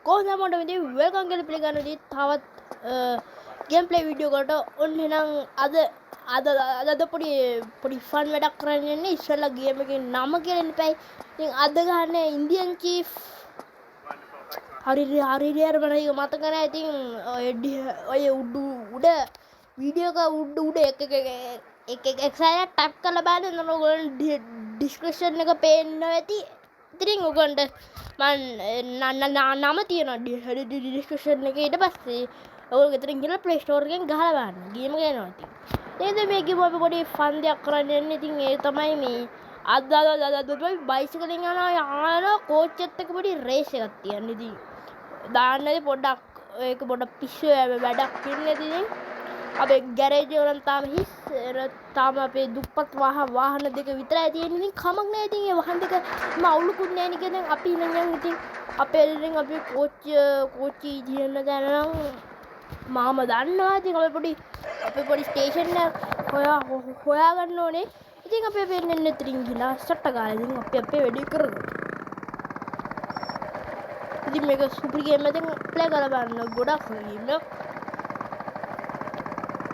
කොහොමද මට මේ වෙල්කම් කියලා පිළිගන්නදී තවත් ගේම් ප්ලේ වීඩියෝ එකට ඔන්න එහෙනම් අද පොඩි ෆන් වැඩක් කරන්න යන්නේ ඉස්සෙල්ලා ගේම් එකේ නම කියලා ඉන්නපයි ඉතින් අද ගන්න ඉන්දියන් චීෆ් හරි මට මතක නැහැ ඉතින් ඔය උඩ වීඩියෝ එක උඩ එක සයිඩ් ටැප් කරලා බලන්න එතන ඔයගොල්ලෝ ඩිස්ක්‍රිප්ෂන් එක පේන්න ඇති ඉතින් ඔයගොල්ලන්ට නම තියෙනවා ඩිස්ක්‍රිප්ෂන් එකේ ඊට පස්සේ ඔයගොල්ලෝ ගෙදරින් ගිහලා ප්ලේ ස්ටෝර් එකෙන් ගහලා බලන්න ගේම් එක එනවා ඉතින් නේද මේකේ අපි පොඩි ෆන් දෙයක් කරන්න යන්නේ ඉතින් ඒ තමයි මේ අද බයිසිකලෙන් යනවා කෝච්චියත් එක්ක පොඩි රේස් එකක් තියන්න ඉතින් දාන්නදී පොඩ්ඩක් ඒක පොඩ්ඩක් පිස්සු වැඩක් පින්නේ ඉතින් අපේ ගෑරේජ් වල තාම හිස් තාම අපේ දුප්පත් වාහන දෙක විතරයි තියෙන්නේ ඉතින් කමක් නැහැ ඉතින් ඒ වාහන දෙක අවුලකුත් නැහැ නේ කියලා අපි ඉතින් ඉතින් අපේ ඉතින් අපේ කෝච්චි දියන්න දැන නම් මාම දන්නවා ඉතින් අපේ පොඩි ස්ටේෂන් එක හොයා ගන්න ඕනේ ඉතින් අපේ වෙන්නේ ඉතින් ගිලා සට්ට ගාලා ඉතින් අපේ වැඩේ කරනවා ඉතින් මේක සුපර් ගේම් එකෙන් ප්ලේ කරලා බලන්න ගොඩක් ගේම් එක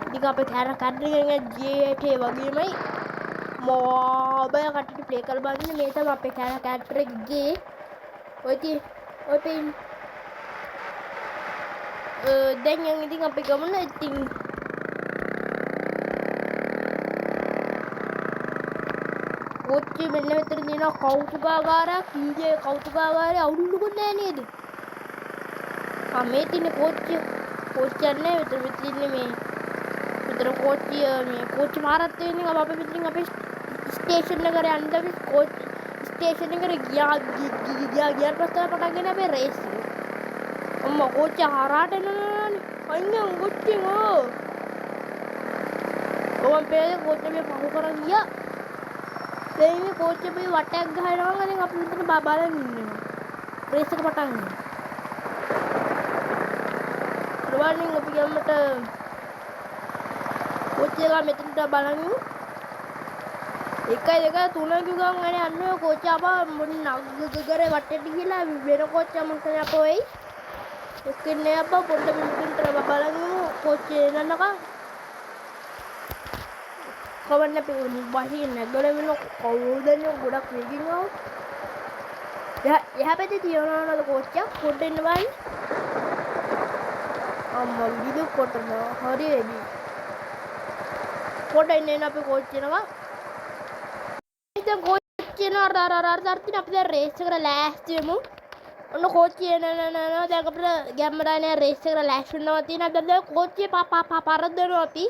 ඉතින් අපේ කැරක්ටර් එකෙන් GTA වගේමයි මොබයිල් කට්ටියට ප්ලේ කරලා බලන්න මේ තමයි අපේ කැරක්ටර් එකේ ඔය පේන දැන් යන් ඉතින් අපි ගමන ඉතින් කෝච්චිය මෙන්න මෙතන තියෙන කෞතුකාගාරයක් ඉන්දියාවේ කෞතුකාගාරය අවුලුකුත් නෑ නේද මේ තියෙන කෝච්චියක් නෑ මෙතන තියෙන්නේ මේ මෙතන කෝච්චි මාරත් තියෙන්නේ අපි මෙතනින් අපේ ස්ටේෂන් එකට යන්න අපි කෝච්චි ස්ටේෂන් එකට ගියාට පස්සේ පටන්ගෙන අපේ රේස් එක අම්මා කෝච්චිය හරහාට එනවනේ අයියෝ කෝච්චිය ඕම් පේ කෝච්චිය මේ පහු කරන් ගියා දැන් මේ කෝච්චිය මේ වටයක් ගහනවා නම් අපි මෙතන බලන් ඉන්නවා රේස් එක පටන් ගන්නවා රුවන්ින් අපි ගමට කෝච්චිය එක මෙතනට බලන් ඉමු 1 2 3 කිව්වම අනේ අන්න කෝච්චිය ආපහු මුන් නගරේ වටේට ගිහලා වෙන කෝච්චියක් මං කරේ අපෝ එයි ඔක්කේ අප්පා පොඩ්ඩක් මෙතනට බලන් ඉමු කෝච්චිය එනනකම් කවන්න අපි බහින් නැගලා වෙන කවුරුදන්නේ ගොඩක් වෙගින් ආව එහා පැත්තේ තියනවද කෝච්චියක් පොඩ්ඩ එන්න බලන්න අම්මා විදු කොටන හරි එදි පොඩ්ඩ එන්න අපි කෝච්චිය එනවා ඉතින් කෝච්චිය එනවා අර අපි දැන් රේස් එකට ලෑස්ති වෙමු ඔන්න කෝච්චිය දැන් අපිට ගැම්මඩානේ රේස් එකට ලෑස්ති වෙනවා තියෙනවා දැන් කෝච්චිය පරද්දනවා අපි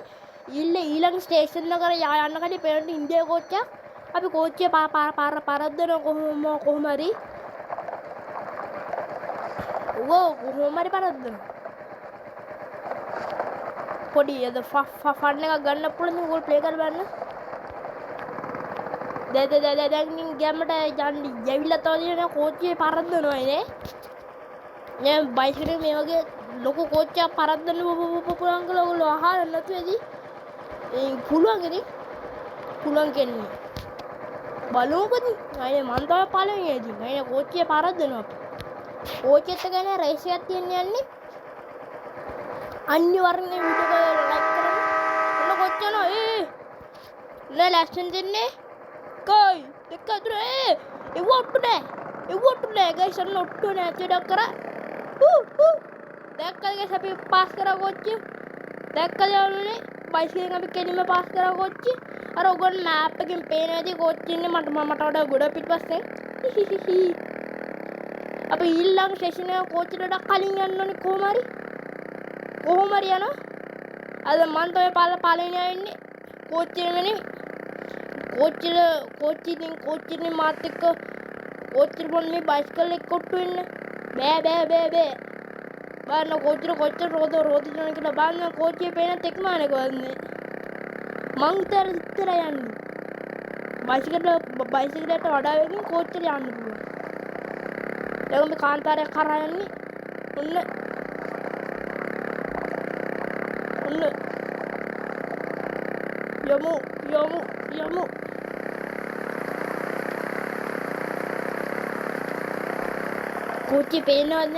ඊළඟ ස්ටේෂන් එකට යන්න කලින් පේන ඉන්දියා කෝච්චියක් අපි කෝච්චිය පරද්දන කොහොම හරි පරද්දන පොඩි අද ෆන් එකක් ගන්න පුළුවන් ඕගොල්ලෝ ප්ලේ කරලා බලන්න දැන් ගැම්මට යන්න යවිලා තවදින කෝච්චිය පරද්දනවා නේ දැන් බයිසිකල් මේ වගේ ලොකු කෝච්චියක් පරද්දන්න පුළුවන් කියලා ඔයගොල්ලෝ අහන්න නැතුව ඇති පුළුවන් කියන්නේ බලමුකද අයිනේ මන් තමයි පළවෙනි ඉතින් අයිනේ කෝච්චිය පරද්දනවා කෝච්චියත් ගැන රේස් එකක් තියන්න යන්නේ අනිවාර්යෙන් වීඩියෝ එක ලයික් කරන්න ඔන්න කොච්චර නෑ ලැස්ටන් දෙන්නේ කයි දෙක තුන ඒ වොට්ටු නෑ ගයිස් අන්න ඔට්ටු නෑ ඇත්තට කරා දැක්කද ගයිස් අපි පාස් කරා කෝච්චිය දැක්කද යන්නේ බයිසිකලෙන් අපි කෙලින්ම පාස් කරා කෝච්චිය අර ඔයගොල්ලෝ මෑප් එකෙන් පේන ඇති කෝච්චිය ඉන්නේ මට වඩා ගොඩ පිටපස්සේ අපි ඊළඟ ස්ටේෂන් එක කෝච්චියට කලින් යන්න ඕනේ කොහොම හරි යනවා අද මන් තමයි පළවෙනි ආවෙන්නේ කෝච්චිය වෙන්නේ කෝච්චියෙන් මාත් එක්ක කෝච්චිය පොන් මේ බයිසිකල් එක කොට්ටු වෙන්න බෑ බලන්න කෝච්චිය කොච්චර රෝද යන කියලා බලන්න කෝච්චිය පේන තෙක්මානේ කොහොමද මං ඉතර යන්නේ බයිසිකලයට වඩා වෙකින් කෝච්චියට යන්න පුළුවන් දැන් මේ කාන්තාරයක් කරා යන්නේ ඔන්න යමු කෝච්චිය පේනවද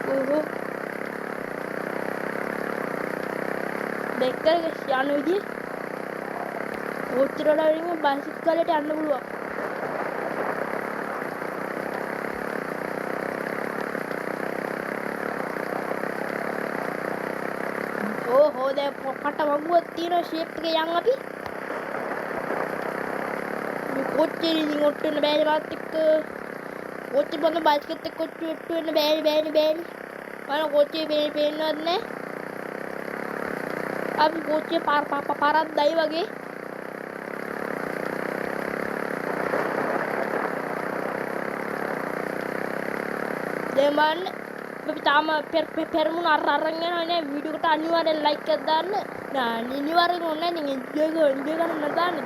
ඕහෝ දෙක්කර යන විදිය ඕච්චර වල වලින් බයිසිකලයට යන්න පුළුවන්. ඕහෝ දැන් කට වගුවක් තියෙන ෂේප් එකේ යන් අපි මේ කොච්චර ඉතින් ඔට්ටු වෙන්න බෑනේ මාත් එක්ක කොච්චර බඳ බයිසිකලෙත් එක්ක ඔට්ටු වෙන්න බෑනේ මම කොච්චර පේන්නවත් නැහැ. අපි කොච්චර පාරක් දයි වගේ දැන් බලන්න අපි තාම පෙරමුණ අරන් යනවා නේ. වීඩියෝ එකට අනිවාර්යෙන් ලයික් එකක් දාන්න. අනිවාර්යෙන් ඕනේ නේ එන්ජොයි කරන්න දාන්න.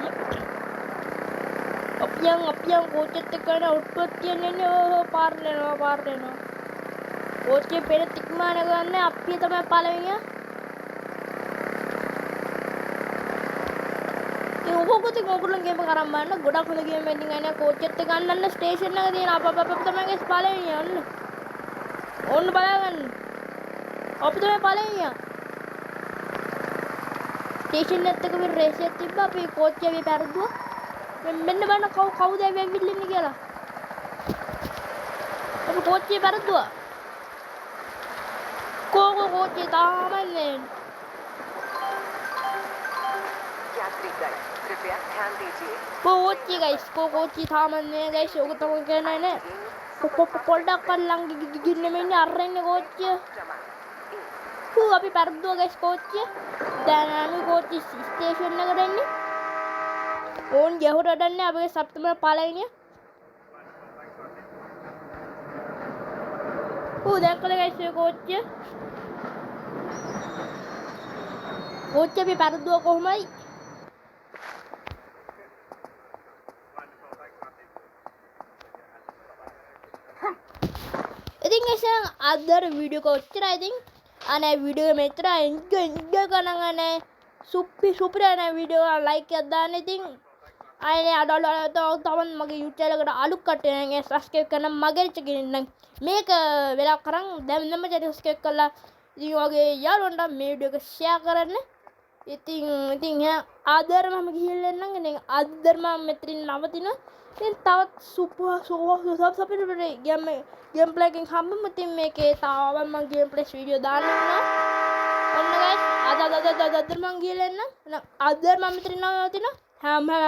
අපියන් කෝච්චෙත් එක්ක යන ඔට්ටුවක් තියන්නේ ඕ පාරට යනවා. කෝච්චේ පෙර තික්මාන ගන්න අපි තමයි පළවෙනියා. ඒ ඔකෝකති ඕගොල්ලෝ ගේම කරන් බලන්න ගොඩක් හොඳ ගේම් එකක් නේ. කෝච්චෙත් එක ගන්නන්න ස්ටේෂන් එක තියෙන අප තමයි පළවෙනියා ඔන්න බලන්න. අපි තමයි පළවෙනියා. ස්ටේෂන් එකත් එක්ක මේ රේස් එකක් තිබ්බා. අපි කෝච්චිය අපි පෙරදුවා. මෙන්න බලන්න කවුද ඇවිල්ලා කියලා. අපි කෝච්චිය පෙරදුවා. कोची तामने यात्रीगण कृपया ध्यान दीजिए कोची गाइस कोची तामने गाइस ඔක තමයි කියන්නේ නේ පොඩ්ඩක් කල්ලන් ගින්න මෙන්න අරන්නේ කෝච්චිය අපි පෙරදුවා ගයිස් කෝච්චිය දැන් අපි කෝච්චි ස්ටේෂන් එකට එන්නේ ඕන් ගැහුවට අඩන්නේ අපේ සප්තම පළවෙනිය දැක්කද ගයිස් කෝච්චිය අපි පෙරදුවා කොහොමයි ඉතින් එසෙන් අදර වීඩියෝ එක ඔච්චරයි ඉතින් අනේ වීඩියෝ එක මෙතන එන්ජොයි කරනවානේ සුපිරි අනේ වීඩියෝ එක ලයික් එකක් දාන්න ඉතින් අනේ අඩ තවන් මගේ YouTube channel එකට අලුත් කට්ටිය සබ්ස්ක්‍රයිබ් කරන්න මගේ channel මේක වෙලා කරන් දැන් channel සබ්ස්ක්‍රයිබ් කරලා ඉතින් වගේ යාළුවන්ට මේ වීඩියෝ එක ෂෙයා කරන්න ඉතින් ආදර මම ගිහිල්ලා එන්නම් ඉතින් ආදර මම මෙතනින් නවතිනවා ඉතින් තවත් සුපර් ගේම් ප්ලේ එකකින් හම්බෙමු ඉතින් මේකේ තාම මම ගේම් ප්ලේ වීඩියෝ දාන්න ඉන්නවා ඔන්න ගයිස් අද මම ගිහිල්ලා එන්නම් ආදර මම මෙතනින් නවතිනවා හැම